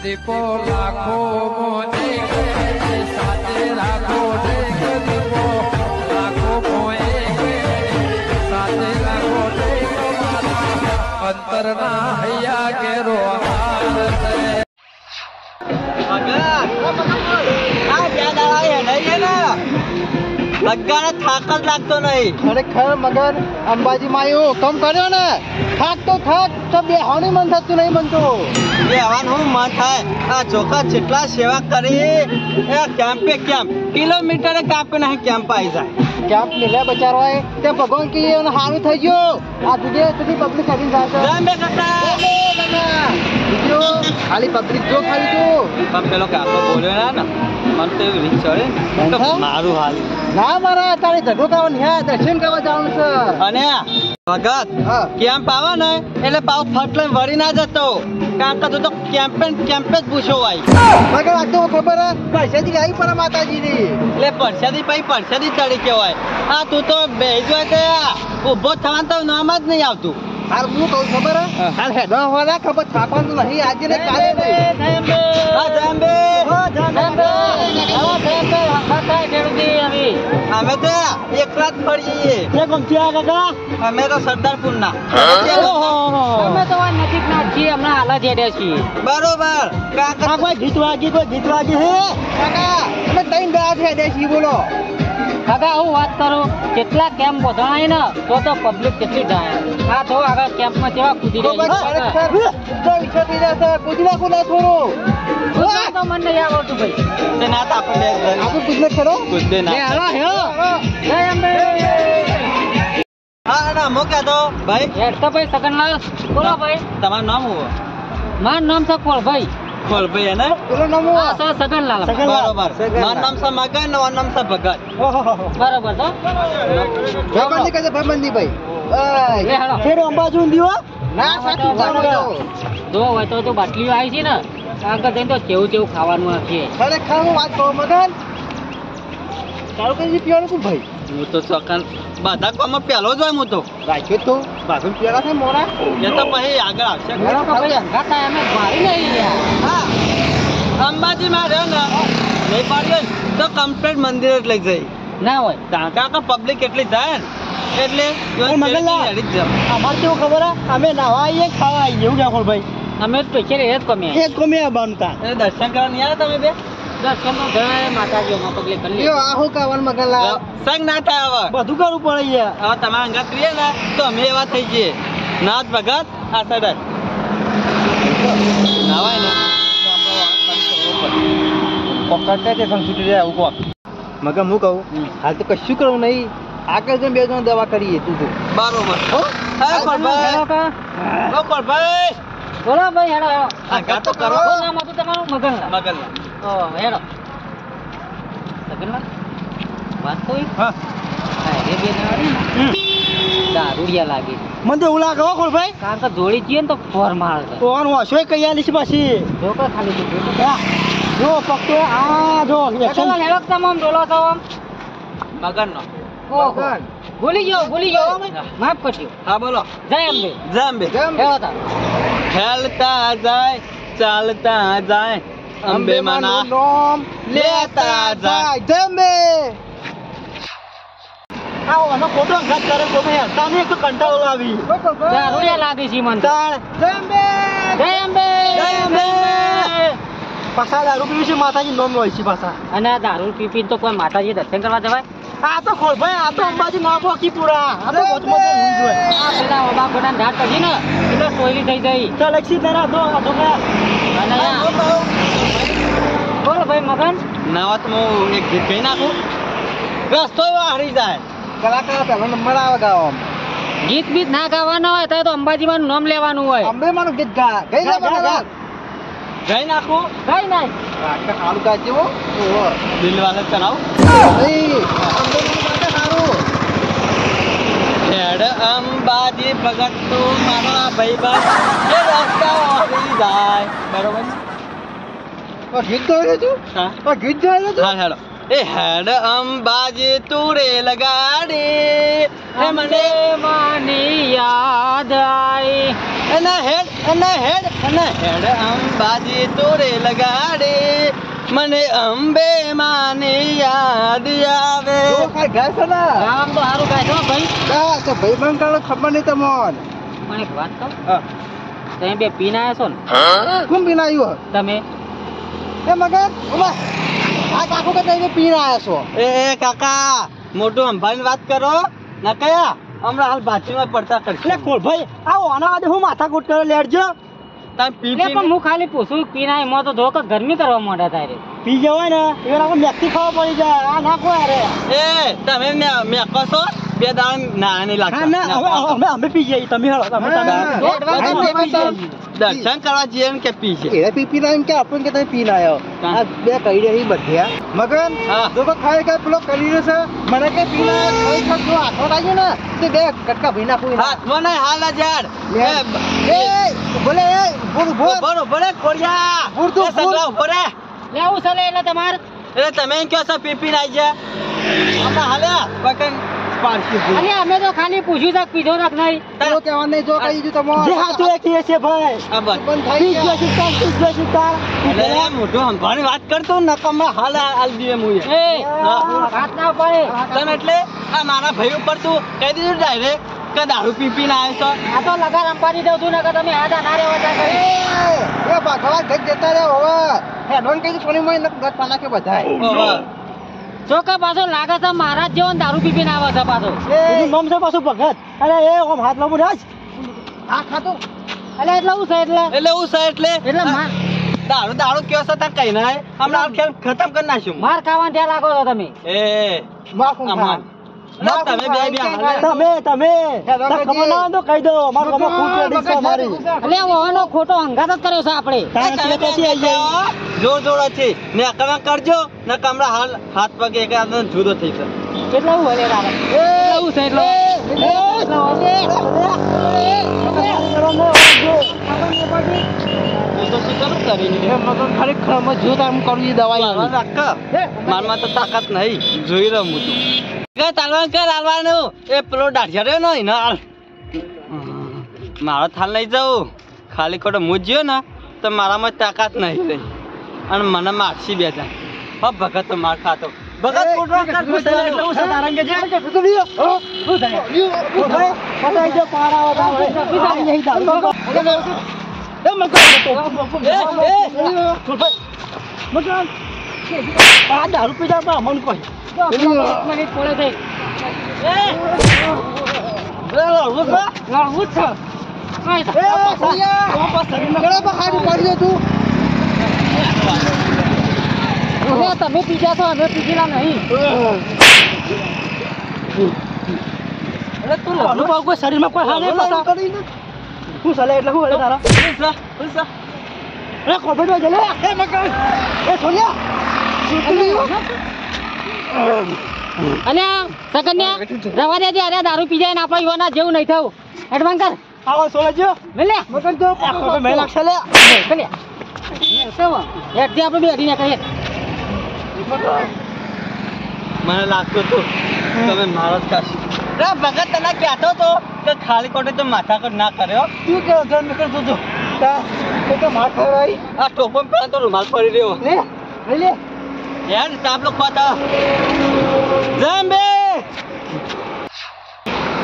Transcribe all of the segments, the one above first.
દીપો લાખો મોને સાથે રાખો દીપો લાખો મોએ સાથે રાખો અંતરના હૈયા કેરો થાક જ લાગતો નહીં. ખરેખર મગન અંબાજી માં એવું હુકમ કર્યો ને થાક તો બેહવાની મન થતું નહીં બનતું. બેહવાનું મન થાય. આ ચોખા જેટલા સેવા કરી એ કેમ્પે કેમ્પ કિલોમીટરે કાપે નહીં કેમ્પ આવી જાય. કેમ્પ મિલે બચારો તે ભગવાન કે સારું થઈ ગયું. આ દુનિયા સુધી પબ્લિક કરી ખાલી પબ્લિક જો ખાલી તું પણ પેલો કાકો બોલ્યો ને મને તો એવી રીત ચડે મારું હાલ ના મારા તારી ઝઘડો કરવાની હે દર્શન કરવા જવાનું છે. અને ભગત કેમ્પ આવે ને એટલે પાવ ફટલે વળી ના જતો કારણ કે તું તો કેમ્પે જ પૂછો ભાઈ. મગર આ તો ખબર હે પરસાદી આવી પર માતાજી ની એટલે પરસાદી પછી પરસાદી તરીકે હોય. આ તું તો બેહી જોય તે ઉભો થવાનું તો નામ જ નહીં આવતું. હાલ હું કહું ખબર હે હાલ હેડો હોલા ખબર થાકવાનું નહીં આજે ને કાલે અમે તો એકલા જ ફરીએ. અમે તો સરદારપુર ના અમે તો નજીક ના છીએ હમણાં હાલ જ હેડ્યા છીએ. બરોબર કાકા કોઈ ગીત વાગી હે કાકા અમે ત્રણ ગયા હેડ્યા છીએ બોલો. કાકા હું વાત કરું કેટલા કેમ્પ વધારાય ને તો પબ્લિક કેટલી જાય. આ તો આગળ કેમ્પમાં કેવા કૂદી રહી કુદલા કુદલા થોડું તો મને નહીં આવડતું ભાઈ. તે ના તો આપણે કુદલે ખરો કુદે ના હા ના મોકા તો ભાઈ હેડતા ભાઈ સગનલાલ બોલો ભાઈ. તમારું નામ હું મારું નામ છે કોળભાઈ. કોલભાઈ એને પેલો નામ હા સર સગનલાલ. બરોબર મારું નામ છે મગન ને નામ છે ભગત. બરોબર તો ભાઈબંધી કહે ભાઈબંધી ભાઈ લે હેડો. ફેર અંબાજુ દીવો ના સાચું જો હોય તો બાટલીઓ આવી છે ને આગળ જઈને તો કેવું ખાવાનું છે. ખરેખર હું વાત કહું મગન તારું કઈ પીવાનું તું ભાઈ હું તો સકન બધા કામમાં પહેલો જ હોય હું તો રાખ્યો તો બાજુ પીવાના થાય મોરા એ તો પછી આગળ આવશે. હા અંબાજીમાં રહ્યો ને નહીં પાડ્યો તો કમ્પ્લીટ મંદિર જ લઈ જાય ના હોય કાકા પબ્લિક એટલી જાય ને એટલે અમારે કેવું ખબર અમે નાવા આવીએ ખાવા આવીએ એવું ક્યાં ભાઈ અમે સ્પેશિયલ એ જ કમીએ એક કમે બનતા દર્શન કરવા નહીં આવ્યા તમે બે દર્શન નો જય માતાજીઓમાં પગલે કરી આ શું કાવાનું મગનલા સંગ ના થાય હવે બધું કરવું પડે યાર હવે તમારા અંગાત કરીએ ને તો અમે એવા થઈ જઈએ નાથ ભગત આ સાઈડ નાવાય ને પકડતા તે છૂટી જાય આવું કોક મગન હું કહું હાલ તો કશું કરવું નહીં આગળ જઈને બે જણ દવા કરીએ તું તો બરોબર હો કોળભાઈ બોલો ભાઈ હેડો આગા તો કરો નામ હતું તમારું મગનલાલ. હેડો સગનલાલ વાત તો હા એ બે દારૂડિયા લાગે છે. મને તો એવું લાગે હો કોળભાઈ કારણ કે જોડી જઈએ ને તો ફોર મારે છે. કોણ વાસો કઈ આલીશ પછી જો કે ખાલી જો પકડો આ જો સગનલાલ હેડો તમામ ડોલો છો આમ મગન નો ઓહો ભૂલી ગયો માફ કરજો. હા બોલો જય અંબે. જાંબે હેડો તા ખેલતા જાય ચાલતા જાય અંબે માના નામ લેતા જાય જમે આવો અમે ફોટો ઘાત કરે તો મે તાને એક કંટાળો લાવી દારૂડિયા લાગે છે મન તો. જમે જય અંબે. પાછા દારૂ પીવી છે માતાજી નામ હોય છે પાછા અને આ દારૂ પી તો કોઈ માતાજી દર્શન કરવા જવાય. આ તો ખોલભાઈ આ તો અંબાજી ના પોકી પૂરા આ તો મોટું હોય આ પેલા ઓબા કોના ઢાટ કરી ને એટલે ટોયલી થઈ ગઈ. ચાલ લક્ષી તારા તો આ તો અને બોલો ભાઈ મગન નાવા તો હું એક ગીત કહી નાખું રસ્તો હારી જાય કલાકાર પહેલો નંબર આવે ગાવામાં ગીત બીત ના ગાવાના હોય તો અંબાજીમાં નામ લેવાનું હોય. અંબે માનું ગીત ગા ગઈ લે બગલા ગઈ નાખું કઈ નહીં આ હાલ ગાજે હો ઓહો દિલ વાલે ચલાવ નહીં અંબે માનું સારું હેડ અંબાજી ભગત તું મારા ભાઈબંધ એ રસ્તા હારી જાય બરોબર ગીત ગાય તું હા ગીત ગાય તું હા હેડો એ હેડ અંબાજી તું રે લગાડી એ મને મને માની યાદ આવી એના હેડ અંબાજી તોરે લગાડે મને અંબે માની યાદ આવે. ગાય છે ને આમ તો સારું ગાય છો ભાઈ. તો ભાઈ બંધ કાઢો ખબર નહીં તમને. મને એક વાત કહો, તમે બે પીને આવ્યા છો ને? કોણ પીને આવ્યું તમે એ મગર ઉભા આ કાકુ કે તમે પીને આવ્યા છો. એ કાકા મોટું સંભાળીને વાત કરો ના કયા હમણાં હાલ બાજુમાં પડતા કરશે. ભાઈ આવો આના આજે હું માથાકૂટ કરે લેડજો. તમે પી એટલે પણ હું ખાલી પૂછું પીને આવ્યા, એમાં તો જો કે ગરમી કરવા માંડ્યા તારે. પી જવાય ને એ આપણે મેથી ખાવા પડી જાય. આ નાખો યાર. એ તમે મેકો છો બે દાળ ના નહીં લાગતા. અમે પી જઈએ તમે હેળો દર્શન કરવા જઈએ ને કે પી છે. એ પી પીને એમ કે આપણને કે તમે પીને આવ્યો. આ બે કહી રહી બધ્યા મગન હા. જો કે ખાઈ કે પેલો કરી રહ્યો છે મને કે પીને ખાઈ ખાઈ જો હાથો લાગ્યો ને તે બે કટકા ભઈ નાખું. હાથમાં નહીં હાલ હજાર એ બોલે એ બોલ બોલ બરોબર ખોડિયા બોલ તું, બોલ. ઉભો રે. લેવું છે લે એટલે તમારે. એટલે તમે એમ કહો છો પી નાઈ જાય હમણાં હાલ્યા પકડ પાડશું. અરે અમે તો ખાલી પૂછ્યું છે પીધો રાખ નહીં. પેલો કહેવા નહીં જો કહી દીધું તમારે જે હાથું એ કહે છે ભાઈ આ બસ બંધ થઈ ગયા. એટલે મોટું સંભાળીને વાત કરતો ને નકમ હાલ હાલ દીએ મુએ. એ હા. હાથ ના પડે. તને એટલે આ મારા ભાઈ ઉપર તું કહી દીધું ડાયરેક્ટ કે દારૂ પી ને આવ્યો છો. આ તો લગાર અંપાડી દઉં છું ને કે તમે હાથ ના રહેવા ત્યાં કરી. એ ભગવાન ઘર જતા રહ્યા હવે હેડવાન કહી સોની માં ગત પાના કે બધાય ઓહો. જો કે પાછો લાગે છે મારા જ જેવો ને દારૂ પીને આવે છે પાછો. એનું નામ છે પાછું ભગત. અરે એ ઓમ હાથ લાંબુ રાજ આ ખાતું એટલે એટલે શું છે એટલે એટલે હું છે એટલે એટલે દારૂ કયો છે તાર કઈ ના હમણાં આ ખેલ ખતમ કરી નાખ્યું. માર ખાવાનું ત્યાં લાગો છો તમે. એ માખું અમાર. ના, તમે બે હાલે. તમે ખબર ના તો કહી દો મારો કમો ખૂબ ટ્રેડિંગ છે મારી એટલે ઓનો ખોટો અંગાત જ કર્યો છે આપણે. જોર જોર છે ને તમે કરજો ને કમરા હાલ હાથ પગે એક જુદો થઈ જશે. એટલે હું હલે તારે એવું છે એટલે ખરેખર જો આમ કરું એ દવાઈ મારમાં તો તાકાત નહીં જોઈ રહ્યો હું તો તાલવાન કર હાલવાનું એ પેલો દાઢિયા રહ્યો ને એનો હાલ મારો થાલ નહીં જાઉં ખાલી ખોટો હું જ્યો ને તો મારામાં તાકાત નહીં રહી અને મને મારસી બે જાય હા ભગત તો માર ખાતો ભગત કોટવા કર એટલે હું સાધારણ કે જે તો લ્યો શું થાય લ્યો ભાઈ પતાઈ જો પારા આવતા હોય નહીં દારૂ એ મગન મગન આ દારૂ પીધા બા મન કોઈ મિનિટ પડે થઈ લડવું છે લડવું જ છે. હવે તમે પીજા છો અમે પીધેલા નહીં. અરે તું લડવું કોઈ શરીરમાં કોઈ હાલે શું ચાલે એટલે શું તારા અરે કોપરેટ જલે એ મગન એ સોનિયા અને સકન્યા રવા દે અરે દારૂ પી જાય ને આપણે યુવાના જેવું નહીં થવું. એડવાન્સ કર આવો સોલાજો લે મગન તો મેં લાગશે લે લે હેડ આપણે બે અડીને કહીએ. મને લાગતું હતું તમે મારો જ કાશી ભગત તને કહેતો હતો કે ખાલી ખોટે તો માથા કર ના કર્યો તું કે ઘર નીકળતો હતો તો માર ખવડાવી આ ટોપો પેલા તો રૂમાલ પડી રહ્યો લે લે યાર તાપલો ખાતા જમ્બે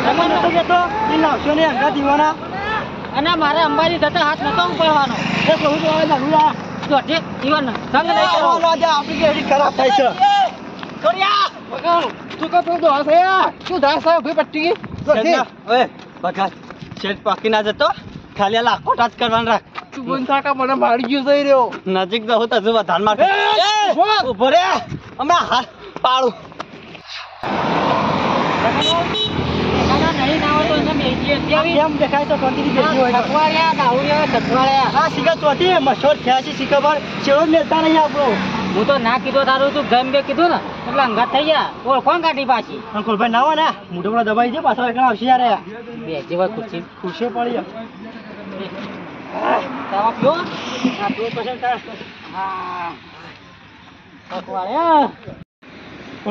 તમને તો કેતો એ લાવશો ને અંગા દીવાના અને મારે અંબાજી જતા હાથ નતો ઉપાડવાનો. એ કહું તો આવે લાલુડા જો ઠીક જીવન સંગ નહીં કરો. આજે આપણી કેવી ખરાબ થાય છે છોડિયા તું કે તું દોસ શું દાસ ભાઈ પટ્ટી ઓય ભગત શેઠ પાકી ના જતો ખાલી આ લાખો ટાચ કરવાનું રાખ તું બોન થાકા મને મારી ગયો જઈ રહ્યો નજીક જવું તો હજુ વધારે માર ઉભો રે અમે હાથ પાડું નહીં ના હોય તો એને બેસીએ ત્યાં કેમ દેખાય તો શાંતિથી બેસી હોય ઠકવાળ્યા દાઉડિયા ઠકવાળ્યા. આ શિખર ચોથી મશોર થયા છે શિખર પર ચેડો મેળતા નહીં આપણો હું તો ના કીધો તારું તું ગમ બે કીધું ને એટલે અંગાત થઈ ગયા ઓળખોણ કાઢી પાછી. અંકુલભાઈ ના હોય ને મોટો મોટો દબાઈ છે પાછળ એકલા આવશે યાર બે જેવા ખુરશી ખુશી પડી તાવા પીવો આ તું પછી તાર હા ઠકવાળ્યા.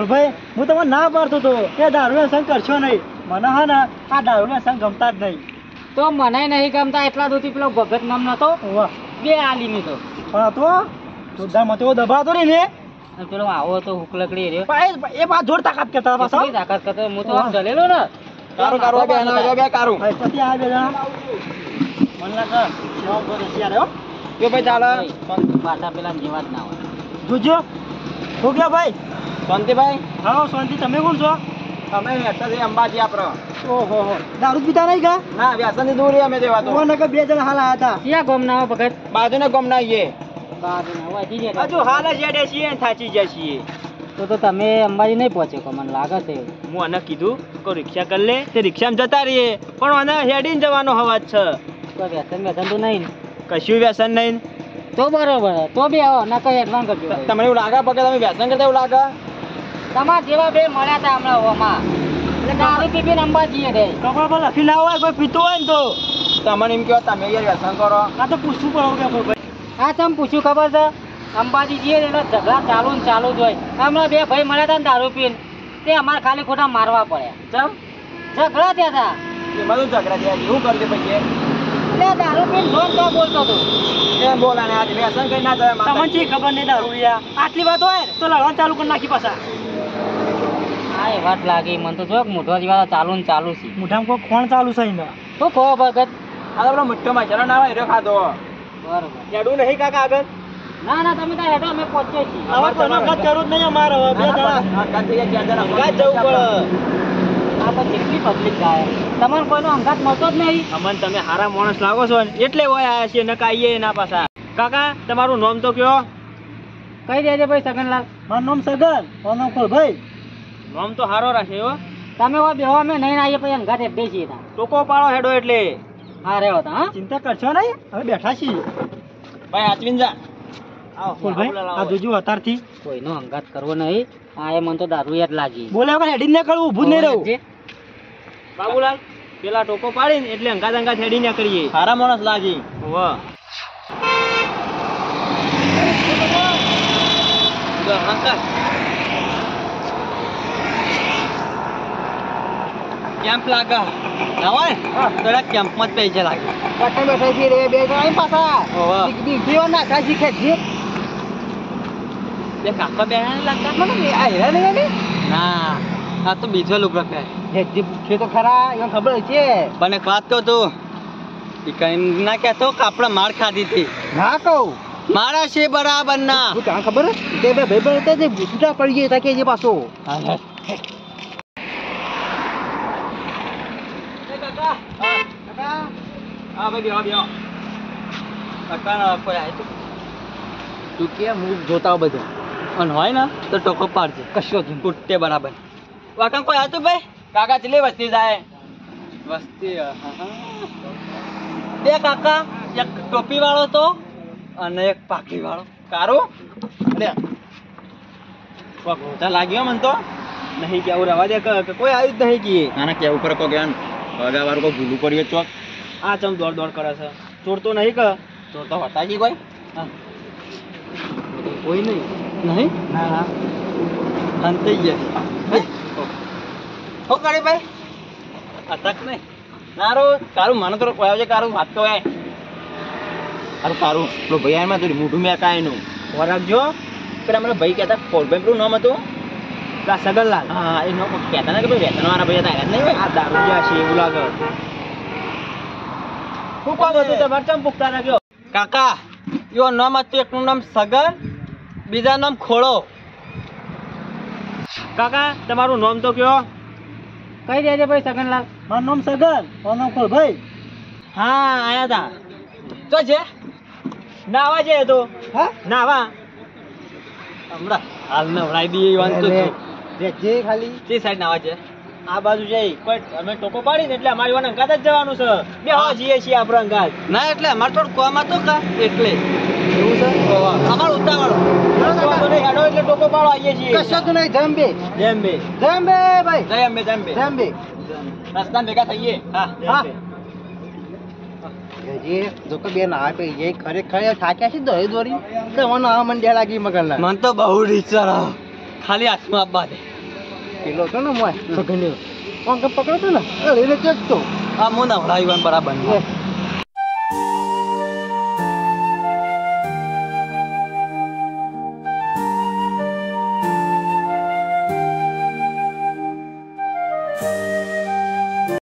ભાઈ હું તમને ના પાડતો હતો કે દારૂનો સંગ કરશો નહીં મને હા ને આ દારૂના સંગ ગમતા જ નહીં તો મને નહીં ગમતા એટલા દૂધી પેલો ભગત નામ નતો વાહ બે આલી ની તો પણ તો જોરદાર મતો દબાતો રે ને અને પેલો આવો તો હુકલકડી રહ્યો એ બા જોર તાકાત કરતા પાછો કેટલી તાકાત કરતો હું તો આમ જલેલો ને કારું કારું બે ના બે કારું પછી આ બે જણા મને લાગે શોખ કરે છે યાર હો કે ભાઈ ચાલે પાછા પેલા જેવા જ ના હોય જોજો હો ગયા ભાઈ શાંતિભાઈ હા શાંતિ તમે કોણ છો અમે હેઠળથી અંબાજી આપરો ઓહો હો દારૂ પીતા નહીં કા ના વ્યસનની દૂરી અમે દેવા તો મને કે બે જણા હાલ આયા હતા ક્યાં ગમ ના હોય ભગત બાજુને ગમ ના આવીએ બાજુ ના હોય હજી જે હજુ હાલ જ હેડે છીએ ને થાચી જાય છીએ તો તમે અંબાજી નહીં પહોંચ્યો કે મને લાગે છે હું આને કીધું કે રિક્ષા કરી લે તે રિક્ષામાં જતા રહીએ પણ આને હેડીને જવાનો હવાજ છે કોઈ વ્યસન વ્યસન તો નહીં ને. કશું વ્યસન નહીં તો બરોબર તો બી આવો ના કઈ એડવાન્સ કરજો ભાઈ. તમને એવું લાગે પગે તમે વ્યસન કરતા એવું લાગે તમારા જેવા બે મળ્યા હતા હમણાં ઓમાં એટલે દારૂ પી પીને અંબાજી રે કપડા પર લખી ના હોય કોઈ પીતો હોય ને તો તમને એમ કહો તમે યાર વ્યસન કરો આ તો પૂછવું પડે કે ભાઈ હા તમે પૂછ્યું ખબર છે અંબાજી જઈએ એટલે ઝઘડા ચાલુ ને ચાલુ જ હોય હમણાં બે ભાઈ મળ્યા હતા ને દારૂ પીને તે અમારે ખાલી ખોટા મારવા પડ્યા ચમ ઝઘડા થયા હતા એમાં તો ઝઘડા થયા એવું કરજે પછી એટલે દારૂ પીને જોન તો બોલતો હતો એમ બોલા ને આજે વ્યસન કઈ ના જાય તમને ચી ખબર નહીં દારૂ યાર આટલી વાત હોય તો લડવાનું ચાલુ કરી નાખી પાછા હા એ વાત લાગી મને તો જો મોઢવા જેવા ચાલુ ને ચાલુ છે મોઢામાં કોઈ ખોણ ચાલુ છે ને શું કહો ભગત આ તો પેલો મુઠ્ઠો માછરો ના હોય એરો ખાધો બરોબર હેડું નહીં કાકા આગળ ના ના તમે ત્યાં હેઠો અમે પહોંચીએ છીએ હવે કોઈ મગજ જરૂર જ નહીં અમારે હવે બે જણા અંગાત જવું પડે આ તો કેટલી પબ્લિક જાય તમને કોઈનો અંગાત મળતો જ નહીં અમન તમે હારા માણસ લાગો છો ને એટલે હોય આયા છીએ નકા આઈએ એના પાછા કાકા તમારું નામ તો કયો કઈ દેજે ભાઈ સગનલાલ મારું નામ સગન મારું નામ ભાઈ નામ તો હારો રાખ્યો હો તમે વા બેહો અમે નહીં આવીએ પછી અંગાત હેઠ બેસીએ ત્યાં ટોકો પાડો હેડો એટલે હા રહેવો તા હા ચિંતા કરશો નહીં હવે બેઠા છીએ ભાઈ હાચવીન જા આવો ભાઈ આ જોજો અતારથી કોઈનો અંગાત કરવો નહીં આ એ મને તો દારૂ યાદ લાગી બોલે વગર હેડી ને કરવું ઊભું જ નહીં રહું બાબુલાલ પેલા ટોકો પાડીને એટલે અંગાત અંગાત હેડી ના કરીએ હારા માણસ લાગી વાહ કેમ્પ લાગા ના હોય થોડા કેમ્પમાં જ પૈસા લાગે બેઠા બેઠા છીએ રે બે જણા પાછા ઓવા. દીકરીઓ નાખા શીખે છે બે કાકા બે લાગતા મને આ હેરા નહીં આની? ના આ તો બીજો લુક રખે જે પૂછે તો ખરા એને ખબર છે પણ એક વાત કહું તું ઈ કઈ ના કહેતો કે આપણે માર ખાધી હતી ના કહું મારા છે બરાબર ના તું ત્યાં ખબર તે બે ભાઈ ભાઈ હતા જે છૂટા પડી ગયા હતા કે જે પાછો હા ભાઈ બેહો બેહો કાકા કોઈ આય તું કે હું જોતા હોઉં બધું અને હોય ને તો ટોકો પાડજે કશો જ કુટ્ટે બરાબર વાકણ કોઈ હતું ભાઈ કાકા ચલી વસ્તી જાય વસ્તી બે કાકા એક ટોપી વાળો તો અને એક પાકડી વાળો કારો લે ગોટા લાગ્યો મન તો નહીં કેવું રવા દે કે કોઈ આવ્યું જ નહીં કીએ આના કેવું પર કો જ્ઞાન વગા વાળો કોઈ ભૂલું પડ્યું ચોક આ ચમ દોડ દોડ કરે છે ચોર તો નહીં કે ચોર તો હતા કી કોઈ હા કોઈ નહીં નહીં ના ના અંતે ગયા હો કરે ભાઈ અટક નહીં નારો તારું મને તો કોઈ આવે કારું વાત તો આય અરે તારું પેલો ભાઈ આમાં તો મોઢું મેં કાંઈ નું રાખજો પેલા મને ભાઈ કહેતા ફોરભાઈ પેલું નામ હતું પેલા સગનલાલ હા એ નામ કહેતા ને કે ભાઈ વેતન વાળા ભાઈ હતા નહીં ભાઈ આ દારૂ છે એવું લાગે શું કામ હતું તમારે ચમ પૂછતા રાખ્યો કાકા યો નામ હતું એકનું નામ સગન બીજા નામ ખોળો કાકા તમારું નામ તો કયો કઈ દેજે ભાઈ સગનલાલ મારું નામ સગન મારું નામ ભાઈ હા આયા તા તો છે નાવા છે તો હા નાવા હમણાં હાલ નવડાવી દઈએ એવાનું તો છું. જે ખાલી તે સાઈડ નાવા છે આ બાજુ જઈ કોઈ અમે ટોકો પાડીને એટલે અમારી વાને અંગાત જ જવાનું છે બે હા જઈએ છીએ આપણે અંગાત ના એટલે અમારે થોડું કોમ હતું કા એટલે એવું છે અમાર ઉતાવળ હેડો એટલે ટોકો પાડો આવીએ છીએ કશો તો નહીં જમ્બે જેમ બે ભાઈ જય અંબે જમ્બે રસ્તા ભેગા થઈએ હા હા. જે જો કે બે ના આપે એ ખરેખર થાક્યા છે દોરી દોરી તો મને આ મંડ્યા લાગી મગનલા મન તો બહુ રીચર ખાલી હાથમાં આપવા દે પેલો તો ને મોય સગન્યો કોણ કે પકડો તો ને લઈને ચડતો આ હું નવડાવ્યું બરાબર